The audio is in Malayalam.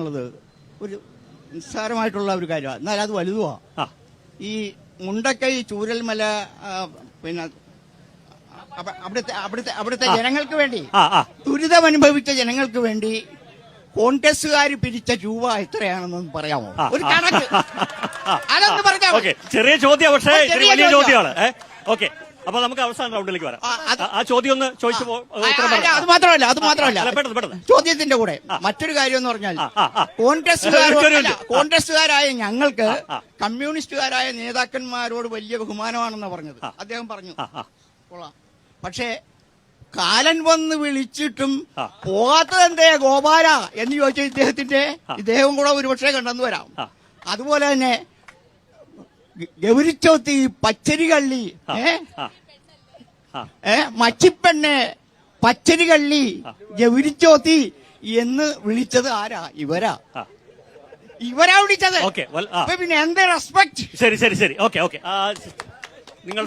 എന്നുള്ളത് ഒരു നിസ്സാരമായിട്ടുള്ള ഒരു കാര്യമാണ്. എന്നാൽ അത് വലുതുമാണ്. ഈ മുണ്ടക്കൈ ചൂരൽമല പിന്നെ അവിടുത്തെ ജനങ്ങൾക്ക് വേണ്ടി ദുരിതം അനുഭവിച്ച ജനങ്ങൾക്ക് വേണ്ടി കോൺഗ്രസുകാർ പിരിച്ച രൂപ എത്രയാണെന്ന് പറയാമോ? ഒരു കണക്ക് അതൊന്ന് പറഞ്ഞാൽ. ചെറിയ ചോദ്യം, പക്ഷേ വലിയ ചോദ്യമാണ്. ഓക്കെ, അപ്പൊ നമുക്ക് അവസാന റൗണ്ടിലേക്ക് വരാം. ആ ചോദ്യം ഒന്ന് ചോദിച്ചു. അത് മാത്രമല്ല ചോദ്യത്തിന്റെ കൂടെ മറ്റൊരു കാര്യം എന്ന് പറഞ്ഞാൽ കോൺഗ്രസുകാരായ ഞങ്ങൾക്ക് കമ്മ്യൂണിസ്റ്റുകാരായ നേതാക്കന്മാരോട് വലിയ ബഹുമാനമാണെന്ന് പറഞ്ഞത് അദ്ദേഹം പറഞ്ഞു. കൊള്ളാം. പക്ഷേ കാലൻ വന്ന് വിളിച്ചിട്ടും പോകാത്തത് എന്തേ ഗോപാല എന്ന് ചോദിച്ച ഇദ്ദേഹം കൂടെ ഒരുപക്ഷെ കണ്ടെന്ന് വരാം. അതുപോലെ തന്നെ ഗൗരിച്ചോത്തി, പച്ചരികള്ളി, മച്ചിപ്പെണ്ണ്, പച്ചരികള്ളി, ഗൗരിച്ചോത്തി എന്ന് വിളിച്ചത് ആരാ? ഇവരാ വിളിച്ചത്. പിന്നെ എന്ത് റെസ്പെക്ട്? ശരി. ഓക്കെ നിങ്ങൾ